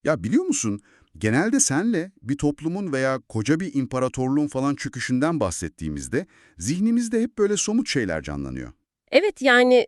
Ya biliyor musun, genelde senle bir toplumun veya koca bir imparatorluğun falan çöküşünden bahsettiğimizde zihnimizde hep böyle somut şeyler canlanıyor. Evet yani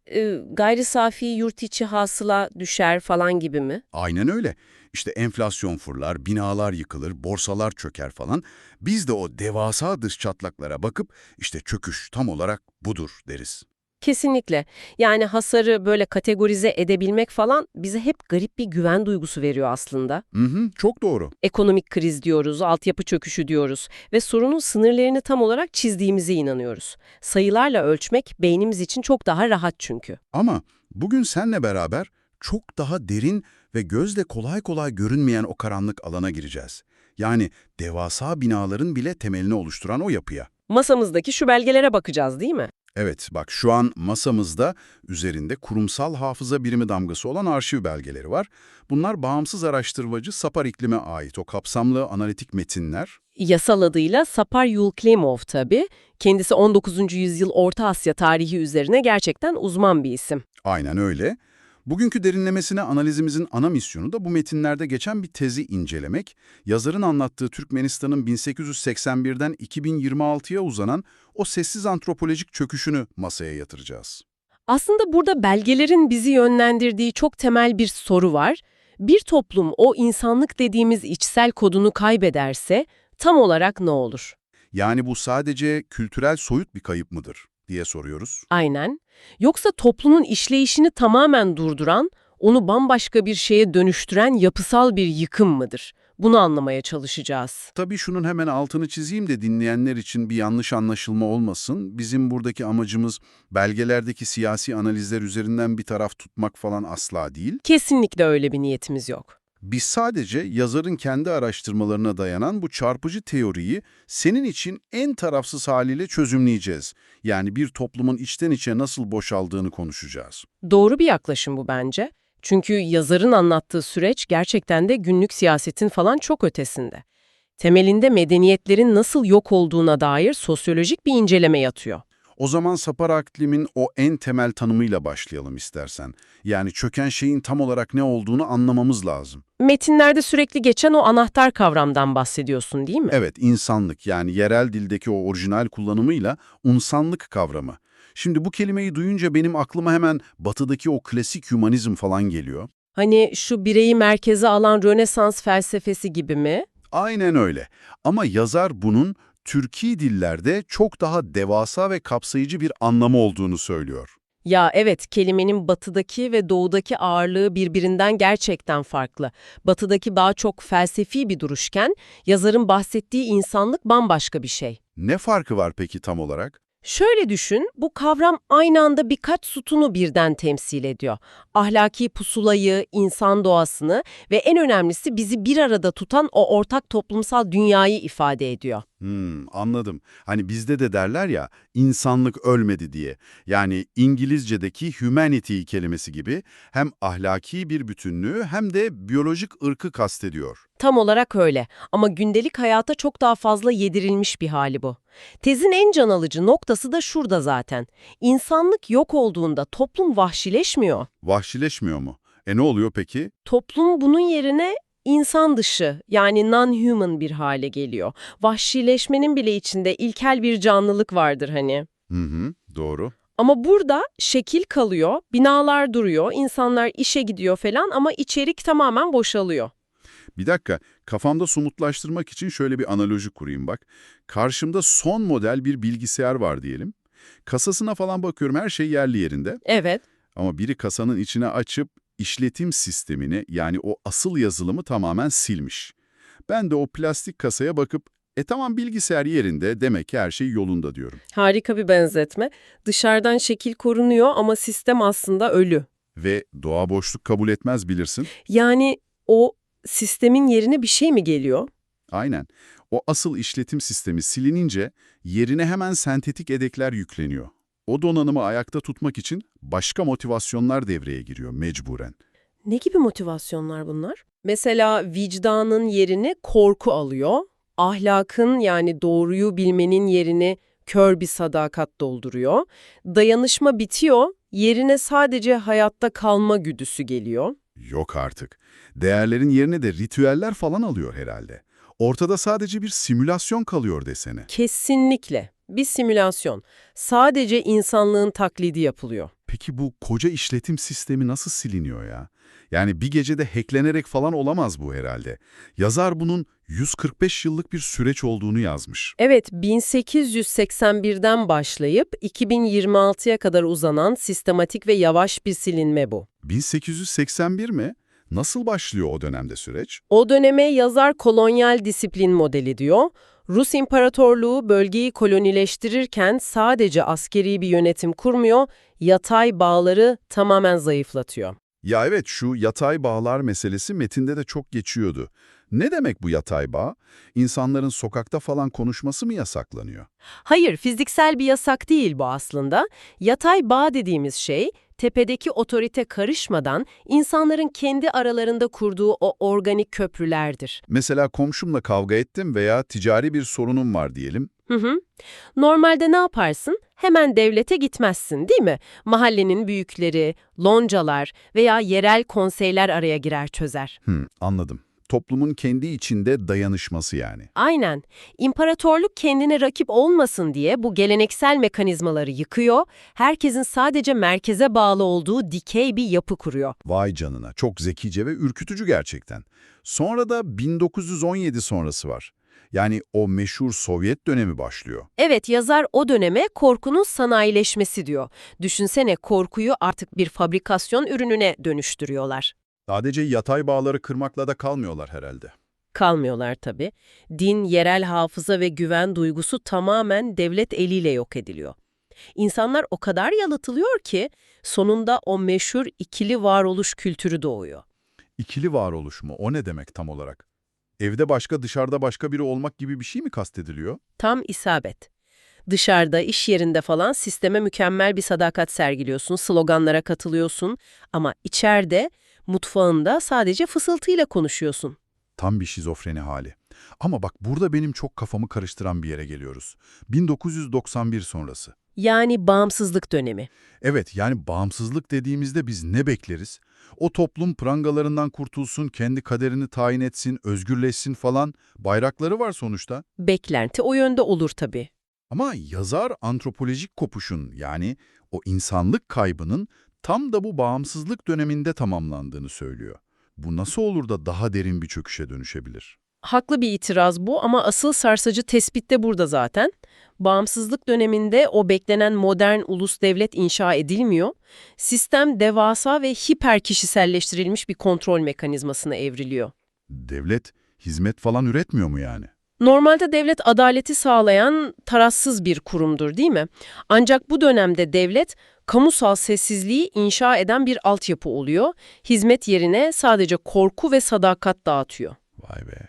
gayri safi yurt içi hasıla düşer falan gibi mi? Aynen öyle. İşte enflasyon fırlar, binalar yıkılır, borsalar çöker falan. Biz de o devasa dış çatlaklara bakıp işte çöküş tam olarak budur deriz. Kesinlikle. Yani hasarı böyle kategorize edebilmek falan bize hep garip bir güven duygusu veriyor aslında. Hı hı, çok doğru. Ekonomik kriz diyoruz, altyapı çöküşü diyoruz ve sorunun sınırlarını tam olarak çizdiğimize inanıyoruz. Sayılarla ölçmek beynimiz için çok daha rahat çünkü. Ama bugün seninle beraber çok daha derin ve gözle kolay kolay görünmeyen o karanlık alana gireceğiz. Yani devasa binaların bile temelini oluşturan o yapıya. Masamızdaki şu belgelere bakacağız değil mi? Evet, bak şu an masamızda üzerinde kurumsal hafıza birimi damgası olan arşiv belgeleri var. Bunlar bağımsız araştırmacı Sapar İklim'e ait o kapsamlı analitik metinler. Yasal adıyla Sapar Yulklimov tabii. Kendisi 19. yüzyıl Orta Asya tarihi üzerine gerçekten uzman bir isim. Aynen öyle. Bugünkü derinlemesine analizimizin ana misyonu da bu metinlerde geçen bir tezi incelemek, yazarın anlattığı Türkmenistan'ın 1881'den 2026'ya uzanan o sessiz antropolojik çöküşünü masaya yatıracağız. Aslında burada belgelerin bizi yönlendirdiği çok temel bir soru var. Bir toplum o insanlık dediğimiz içsel kodunu kaybederse tam olarak ne olur? Yani bu sadece kültürel soyut bir kayıp mıdır diye soruyoruz. Aynen. Yoksa toplumun işleyişini tamamen durduran, onu bambaşka bir şeye dönüştüren yapısal bir yıkım mıdır? Bunu anlamaya çalışacağız. Tabii şunun hemen altını çizeyim de dinleyenler için bir yanlış anlaşılma olmasın. Bizim buradaki amacımız belgelerdeki siyasi analizler üzerinden bir taraf tutmak falan asla değil. Kesinlikle öyle bir niyetimiz yok. Biz sadece yazarın kendi araştırmalarına dayanan bu çarpıcı teoriyi senin için en tarafsız haliyle çözümleyeceğiz. Yani bir toplumun içten içe nasıl boşaldığını konuşacağız. Doğru bir yaklaşım bu bence. Çünkü yazarın anlattığı süreç gerçekten de günlük siyasetin falan çok ötesinde. Temelinde medeniyetlerin nasıl yok olduğuna dair sosyolojik bir inceleme yatıyor. O zaman Sapar Aklim'in o en temel tanımıyla başlayalım istersen. Yani çöken şeyin tam olarak ne olduğunu anlamamız lazım. Metinlerde sürekli geçen o anahtar kavramdan bahsediyorsun değil mi? Evet, insanlık yani yerel dildeki o orijinal kullanımıyla unsanlık kavramı. Şimdi bu kelimeyi duyunca benim aklıma hemen batıdaki o klasik hümanizm falan geliyor. Hani şu bireyi merkeze alan Rönesans felsefesi gibi mi? Aynen öyle. Ama yazar bunun Türki dillerde çok daha devasa ve kapsayıcı bir anlamı olduğunu söylüyor. Ya evet, kelimenin batıdaki ve doğudaki ağırlığı birbirinden gerçekten farklı. Batıdaki daha çok felsefi bir duruşken, yazarın bahsettiği insanlık bambaşka bir şey. Ne farkı var peki tam olarak? Şöyle düşün, bu kavram aynı anda birkaç sütunu birden temsil ediyor. Ahlaki pusulayı, insan doğasını ve en önemlisi bizi bir arada tutan o ortak toplumsal dünyayı ifade ediyor. Anladım. Hani bizde de derler ya, insanlık ölmedi diye. Yani İngilizce'deki humanity kelimesi gibi hem ahlaki bir bütünlüğü hem de biyolojik ırkı kastediyor. Tam olarak öyle ama gündelik hayata çok daha fazla yedirilmiş bir hali bu. Tezin en can alıcı noktası da şurada zaten. İnsanlık yok olduğunda toplum vahşileşmiyor. Vahşileşmiyor mu? Ne oluyor peki? Toplum bunun yerine insan dışı yani non-human bir hale geliyor. Vahşileşmenin bile içinde ilkel bir canlılık vardır hani. Hı hı, doğru. Ama burada şekil kalıyor, binalar duruyor, insanlar işe gidiyor falan ama içerik tamamen boşalıyor. Bir dakika, kafamda somutlaştırmak için şöyle bir analoji kurayım bak. Karşımda son model bir bilgisayar var diyelim. Kasasına falan bakıyorum, her şey yerli yerinde. Evet. Ama biri kasanın içine açıp işletim sistemini, yani o asıl yazılımı tamamen silmiş. Ben de o plastik kasaya bakıp, tamam bilgisayar yerinde, demek ki her şey yolunda diyorum. Harika bir benzetme. Dışarıdan şekil korunuyor ama sistem aslında ölü. Ve doğa boşluk kabul etmez bilirsin. Yani o sistemin yerine bir şey mi geliyor? Aynen. O asıl işletim sistemi silinince yerine hemen sentetik edekler yükleniyor. O donanımı ayakta tutmak için başka motivasyonlar devreye giriyor mecburen. Ne gibi motivasyonlar bunlar? Mesela vicdanın yerini korku alıyor, ahlakın yani doğruyu bilmenin yerini kör bir sadakat dolduruyor, dayanışma bitiyor, yerine sadece hayatta kalma güdüsü geliyor. Yok artık. Değerlerin yerine de ritüeller falan alıyor herhalde. Ortada sadece bir simülasyon kalıyor desene. Kesinlikle. Bir simülasyon. Sadece insanlığın taklidi yapılıyor. Peki bu koca işletim sistemi nasıl siliniyor ya? Yani bir gecede hacklenerek falan olamaz bu herhalde. Yazar bunun 145 yıllık bir süreç olduğunu yazmış. Evet, 1881'den başlayıp 2026'ya kadar uzanan sistematik ve yavaş bir silinme bu. 1881 mi? Nasıl başlıyor o dönemde süreç? O döneme yazar kolonyal disiplin modeli diyor. Rus İmparatorluğu bölgeyi kolonileştirirken sadece askeri bir yönetim kurmuyor, yatay bağları tamamen zayıflatıyor. Ya evet, şu yatay bağlar meselesi metinde de çok geçiyordu. Ne demek bu yatay bağ? İnsanların sokakta falan konuşması mı yasaklanıyor? Hayır, fiziksel bir yasak değil bu aslında. Yatay bağ dediğimiz şey, tepedeki otorite karışmadan insanların kendi aralarında kurduğu o organik köprülerdir. Mesela komşumla kavga ettim veya ticari bir sorunum var diyelim. Hı hı. Normalde ne yaparsın? Hemen devlete gitmezsin, değil mi? Mahallenin büyükleri, loncalar veya yerel konseyler araya girer çözer. Anladım. Toplumun kendi içinde dayanışması yani. Aynen. İmparatorluk kendine rakip olmasın diye bu geleneksel mekanizmaları yıkıyor, herkesin sadece merkeze bağlı olduğu dikey bir yapı kuruyor. Vay canına, çok zekice ve ürkütücü gerçekten. Sonra da 1917 sonrası var. Yani o meşhur Sovyet dönemi başlıyor. Evet, yazar o döneme korkunun sanayileşmesi diyor. Düşünsene, korkuyu artık bir fabrikasyon ürününe dönüştürüyorlar. Sadece yatay bağları kırmakla da kalmıyorlar herhalde. Kalmıyorlar tabii. Din, yerel hafıza ve güven duygusu tamamen devlet eliyle yok ediliyor. İnsanlar o kadar yalıtılıyor ki sonunda o meşhur ikili varoluş kültürü doğuyor. İkili varoluş mu? O ne demek tam olarak? Evde başka, dışarıda başka biri olmak gibi bir şey mi kastediliyor? Tam isabet. Dışarıda, iş yerinde falan sisteme mükemmel bir sadakat sergiliyorsun, sloganlara katılıyorsun ama içeride, mutfağında sadece fısıltıyla konuşuyorsun. Tam bir şizofreni hali. Ama bak, burada benim çok kafamı karıştıran bir yere geliyoruz. 1991 sonrası. Yani bağımsızlık dönemi. Evet, yani bağımsızlık dediğimizde biz ne bekleriz? O toplum prangalarından kurtulsun, kendi kaderini tayin etsin, özgürleşsin falan. Bayrakları var sonuçta. Beklenti o yönde olur tabii. Ama yazar antropolojik kopuşun, yani o insanlık kaybının tam da bu bağımsızlık döneminde tamamlandığını söylüyor. Bu nasıl olur da daha derin bir çöküşe dönüşebilir? Haklı bir itiraz bu ama asıl sarsıcı tespit de burada zaten. Bağımsızlık döneminde o beklenen modern ulus devlet inşa edilmiyor. Sistem devasa ve hiper kişiselleştirilmiş bir kontrol mekanizmasına evriliyor. Devlet hizmet falan üretmiyor mu yani? Normalde devlet adaleti sağlayan tarafsız bir kurumdur, değil mi? Ancak bu dönemde devlet kamusal sessizliği inşa eden bir altyapı oluyor. Hizmet yerine sadece korku ve sadakat dağıtıyor. Vay be.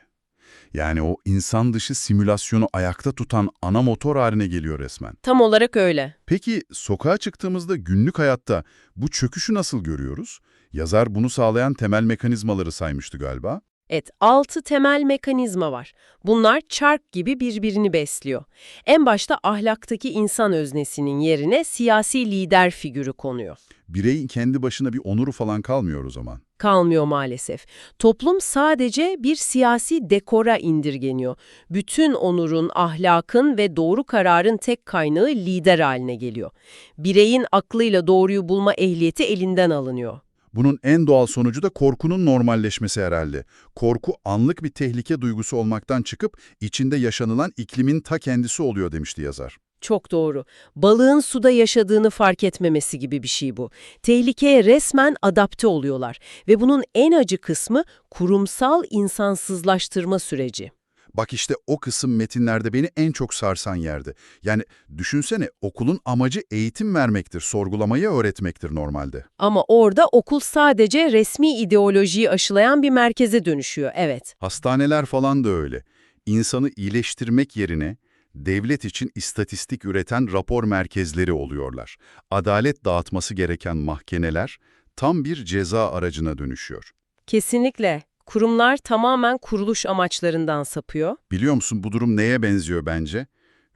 Yani o insan dışı simülasyonu ayakta tutan ana motor haline geliyor resmen. Tam olarak öyle. Peki sokağa çıktığımızda günlük hayatta bu çöküşü nasıl görüyoruz? Yazar bunu sağlayan temel mekanizmaları saymıştı galiba. Evet, 6 temel mekanizma var. Bunlar çark gibi birbirini besliyor. En başta ahlaktaki insan öznesinin yerine siyasi lider figürü konuyor. Bireyin kendi başına bir onuru falan kalmıyor o zaman. Kalmıyor maalesef. Toplum sadece bir siyasi dekora indirgeniyor. Bütün onurun, ahlakın ve doğru kararın tek kaynağı lider haline geliyor. Bireyin aklıyla doğruyu bulma ehliyeti elinden alınıyor. Bunun en doğal sonucu da korkunun normalleşmesi herhalde. Korku anlık bir tehlike duygusu olmaktan çıkıp içinde yaşanılan iklimin ta kendisi oluyor demişti yazar. Çok doğru. Balığın suda yaşadığını fark etmemesi gibi bir şey bu. Tehlikeye resmen adapte oluyorlar ve bunun en acı kısmı kurumsal insansızlaştırma süreci. Bak işte o kısım metinlerde beni en çok sarsan yerdi. Yani düşünsene, okulun amacı eğitim vermektir, sorgulamayı öğretmektir normalde. Ama orada okul sadece resmi ideolojiyi aşılayan bir merkeze dönüşüyor, evet. Hastaneler falan da öyle. İnsanı iyileştirmek yerine devlet için istatistik üreten rapor merkezleri oluyorlar. Adalet dağıtması gereken mahkemeler tam bir ceza aracına dönüşüyor. Kesinlikle. Kurumlar tamamen kuruluş amaçlarından sapıyor. Biliyor musun bu durum neye benziyor bence?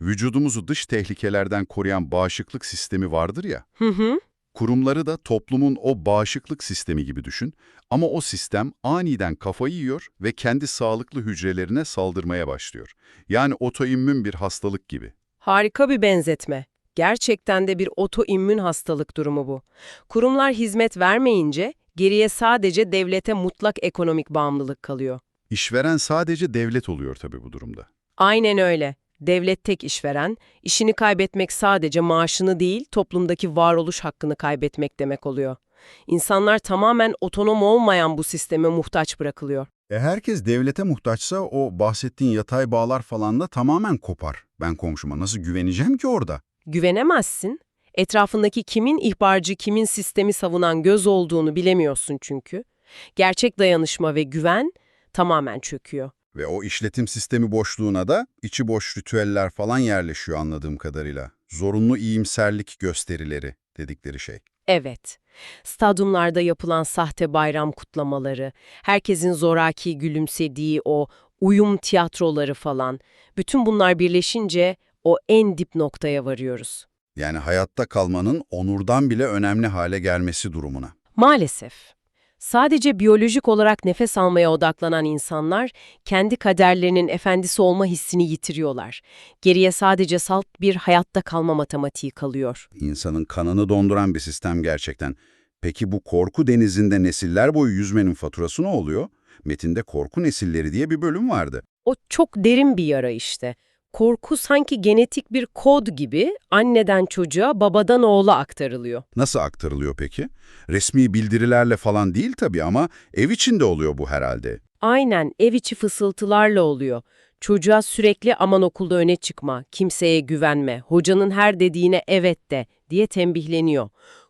Vücudumuzu dış tehlikelerden koruyan bağışıklık sistemi vardır ya. Hı hı. Kurumları da toplumun o bağışıklık sistemi gibi düşün ama o sistem aniden kafayı yiyor ve kendi sağlıklı hücrelerine saldırmaya başlıyor. Yani otoimmün bir hastalık gibi. Harika bir benzetme. Gerçekten de bir otoimmün hastalık durumu bu. Kurumlar hizmet vermeyince geriye sadece devlete mutlak ekonomik bağımlılık kalıyor. İşveren sadece devlet oluyor tabii bu durumda. Aynen öyle. Devlet tek işveren, işini kaybetmek sadece maaşını değil, toplumdaki varoluş hakkını kaybetmek demek oluyor. İnsanlar tamamen otonom olmayan bu sisteme muhtaç bırakılıyor. Herkes devlete muhtaçsa o bahsettiğin yatay bağlar falan da tamamen kopar. Ben komşuma nasıl güveneceğim ki orada? Güvenemezsin. Etrafındaki kimin ihbarcı, kimin sistemi savunan göz olduğunu bilemiyorsun çünkü. Gerçek dayanışma ve güven tamamen çöküyor. Ve o işletim sistemi boşluğuna da içi boş ritüeller falan yerleşiyor anladığım kadarıyla. Zorunlu iyimserlik gösterileri dedikleri şey. Evet, stadyumlarda yapılan sahte bayram kutlamaları, herkesin zoraki gülümsediği o uyum tiyatroları falan, bütün bunlar birleşince o en dip noktaya varıyoruz. Yani hayatta kalmanın onurdan bile önemli hale gelmesi durumuna. Maalesef. Sadece biyolojik olarak nefes almaya odaklanan insanlar kendi kaderlerinin efendisi olma hissini yitiriyorlar. Geriye sadece salt bir hayatta kalma matematiği kalıyor. İnsanın kanını donduran bir sistem gerçekten. Peki bu korku denizinde nesiller boyu yüzmenin faturası ne oluyor? Metinde korku nesilleri diye bir bölüm vardı. O çok derin bir yara işte. Korku sanki genetik bir kod gibi anneden çocuğa, babadan oğula aktarılıyor. Nasıl aktarılıyor peki? Resmi bildirilerle falan değil tabii ama ev içinde oluyor bu herhalde. Aynen ev içi fısıltılarla oluyor. Çocuğa sürekli aman okulda öne çıkma, kimseye güvenme, hocanın her dediğine evet de diye tembihleniyor.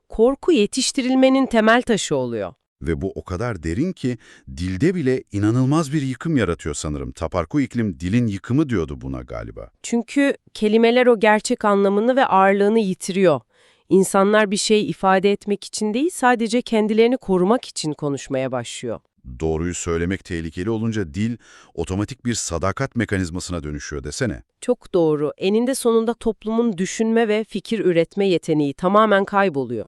Korku yetiştirilmenin temel taşı oluyor. Ve bu o kadar derin ki dilde bile inanılmaz bir yıkım yaratıyor sanırım. Taparku iklim dilin yıkımı diyordu buna galiba. Çünkü kelimeler o gerçek anlamını ve ağırlığını yitiriyor. İnsanlar bir şey ifade etmek için değil, sadece kendilerini korumak için konuşmaya başlıyor. Doğruyu söylemek tehlikeli olunca dil otomatik bir sadakat mekanizmasına dönüşüyor desene. Çok doğru. Eninde sonunda toplumun düşünme ve fikir üretme yeteneği tamamen kayboluyor.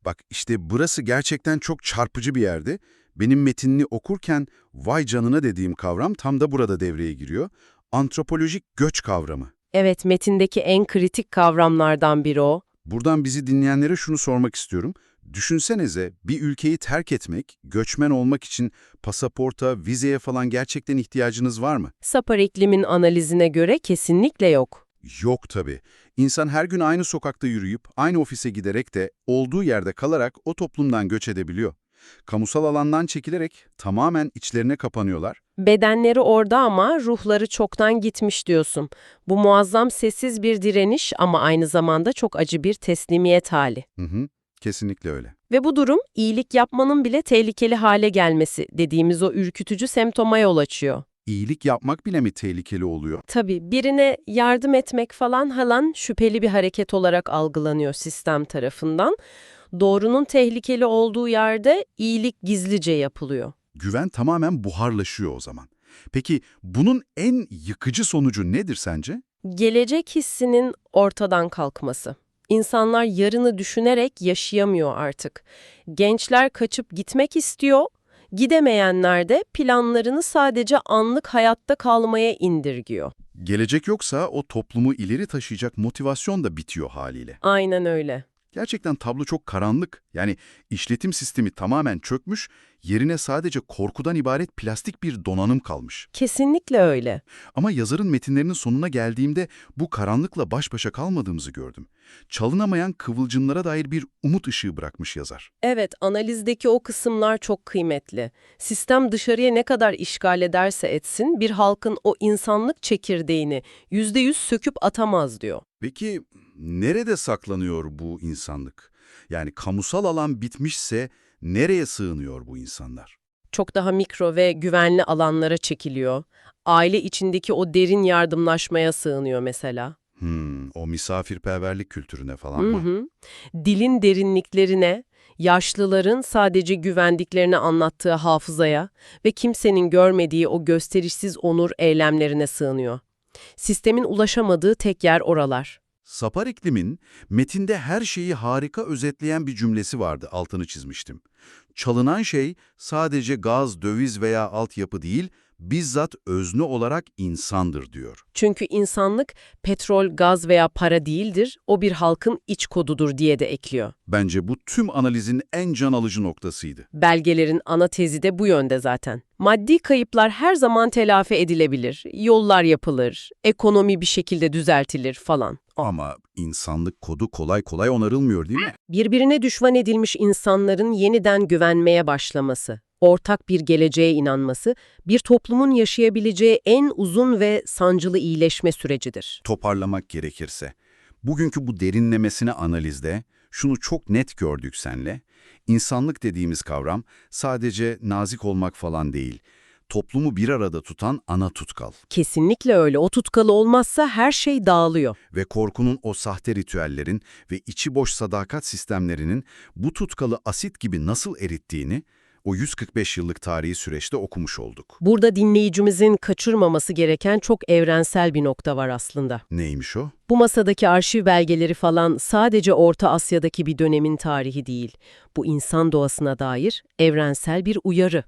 Bak işte burası gerçekten çok çarpıcı bir yerdi. Benim metinini okurken vay canına dediğim kavram tam da burada devreye giriyor. Antropolojik göç kavramı. Evet, metindeki en kritik kavramlardan biri o. Buradan bizi dinleyenlere şunu sormak istiyorum. Düşünsenize bir ülkeyi terk etmek, göçmen olmak için pasaporta, vizeye falan gerçekten ihtiyacınız var mı? Sapar iklimin analizine göre kesinlikle yok. Yok tabii. İnsan her gün aynı sokakta yürüyüp, aynı ofise giderek de olduğu yerde kalarak o toplumdan göç edebiliyor. Kamusal alandan çekilerek tamamen içlerine kapanıyorlar. Bedenleri orada ama ruhları çoktan gitmiş diyorsun. Bu muazzam sessiz bir direniş ama aynı zamanda çok acı bir teslimiyet hali. Kesinlikle öyle. Ve bu durum iyilik yapmanın bile tehlikeli hale gelmesi dediğimiz o ürkütücü semptoma yol açıyor. İyilik yapmak bile mi tehlikeli oluyor? Tabii birine yardım etmek falan şüpheli bir hareket olarak algılanıyor sistem tarafından. Doğrunun tehlikeli olduğu yerde iyilik gizlice yapılıyor. Güven tamamen buharlaşıyor o zaman. Peki bunun en yıkıcı sonucu nedir sence? Gelecek hissinin ortadan kalkması. İnsanlar yarını düşünerek yaşayamıyor artık. Gençler kaçıp gitmek istiyor, gidemeyenler de planlarını sadece anlık hayatta kalmaya indirgiyor. Gelecek yoksa o toplumu ileri taşıyacak motivasyon da bitiyor haliyle. Aynen öyle. Gerçekten tablo çok karanlık. Yani işletim sistemi tamamen çökmüş, yerine sadece korkudan ibaret plastik bir donanım kalmış. Kesinlikle öyle. Ama yazarın metinlerinin sonuna geldiğimde bu karanlıkla baş başa kalmadığımızı gördüm. Çalınamayan kıvılcımlara dair bir umut ışığı bırakmış yazar. Evet, analizdeki o kısımlar çok kıymetli. Sistem dışarıya ne kadar işgal ederse etsin, bir halkın o insanlık çekirdeğini %100 söküp atamaz diyor. Peki nerede saklanıyor bu insanlık? Yani kamusal alan bitmişse nereye sığınıyor bu insanlar? Çok daha mikro ve güvenli alanlara çekiliyor. Aile içindeki o derin yardımlaşmaya sığınıyor mesela. O misafirperverlik kültürüne falan Hı mı? hı. Dilin derinliklerine, yaşlıların sadece güvendiklerini anlattığı hafızaya ve kimsenin görmediği o gösterişsiz onur eylemlerine sığınıyor. Sistemin ulaşamadığı tek yer oralar. Sapar İklim'in metinde her şeyi harika özetleyen bir cümlesi vardı, altını çizmiştim. Çalınan şey sadece gaz, döviz veya altyapı değil, bizzat özne olarak insandır diyor. Çünkü insanlık petrol, gaz veya para değildir, o bir halkın iç kodudur diye de ekliyor. Bence bu tüm analizin en can alıcı noktasıydı. Belgelerin ana tezi de bu yönde zaten. Maddi kayıplar her zaman telafi edilebilir, yollar yapılır, ekonomi bir şekilde düzeltilir falan. Ama insanlık kodu kolay kolay onarılmıyor değil mi? Birbirine düşman edilmiş insanların yeniden güvenmeye başlaması, ortak bir geleceğe inanması, bir toplumun yaşayabileceği en uzun ve sancılı iyileşme sürecidir. Toparlamak gerekirse, bugünkü bu derinlemesine analizde şunu çok net gördük senle. İnsanlık dediğimiz kavram sadece nazik olmak falan değil, toplumu bir arada tutan ana tutkal. Kesinlikle öyle. O tutkalı olmazsa her şey dağılıyor. Ve korkunun o sahte ritüellerin ve içi boş sadakat sistemlerinin bu tutkalı asit gibi nasıl erittiğini o 145 yıllık tarihi süreçte okumuş olduk. Burada dinleyicimizin kaçırmaması gereken çok evrensel bir nokta var aslında. Neymiş o? Bu masadaki arşiv belgeleri falan sadece Orta Asya'daki bir dönemin tarihi değil. Bu insan doğasına dair evrensel bir uyarı.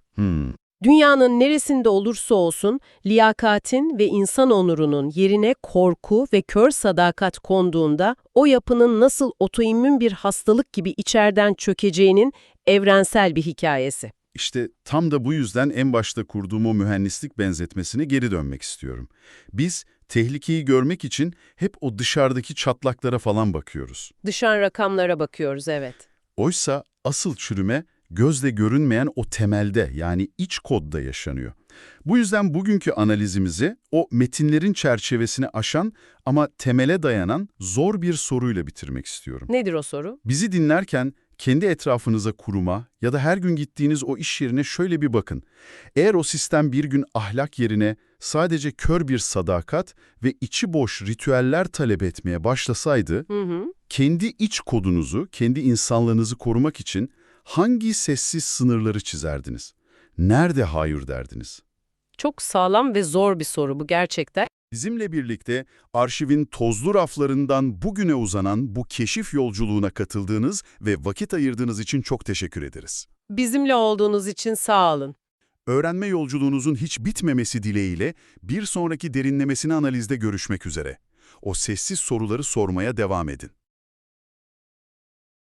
Dünyanın neresinde olursa olsun liyakatin ve insan onurunun yerine korku ve kör sadakat konduğunda o yapının nasıl otoimmün bir hastalık gibi içeriden çökeceğinin evrensel bir hikayesi. İşte tam da bu yüzden en başta kurduğum o mühendislik benzetmesine geri dönmek istiyorum. Biz tehlikeyi görmek için hep o dışarıdaki çatlaklara falan bakıyoruz. Dışarı rakamlara bakıyoruz, evet. Oysa asıl çürüme gözle görünmeyen o temelde, yani iç kodda yaşanıyor. Bu yüzden bugünkü analizimizi o metinlerin çerçevesini aşan ama temele dayanan zor bir soruyla bitirmek istiyorum. Nedir o soru? Bizi dinlerken kendi etrafınıza kuruma ya da her gün gittiğiniz o iş yerine şöyle bir bakın. Eğer o sistem bir gün ahlak yerine sadece kör bir sadakat ve içi boş ritüeller talep etmeye başlasaydı, kendi iç kodunuzu, kendi insanlığınızı korumak için hangi sessiz sınırları çizerdiniz? Nerede hayır derdiniz? Çok sağlam ve zor bir soru bu gerçekten. Bizimle birlikte arşivin tozlu raflarından bugüne uzanan bu keşif yolculuğuna katıldığınız ve vakit ayırdığınız için çok teşekkür ederiz. Bizimle olduğunuz için sağ olun. Öğrenme yolculuğunuzun hiç bitmemesi dileğiyle bir sonraki derinlemesine analizde görüşmek üzere. O sessiz soruları sormaya devam edin.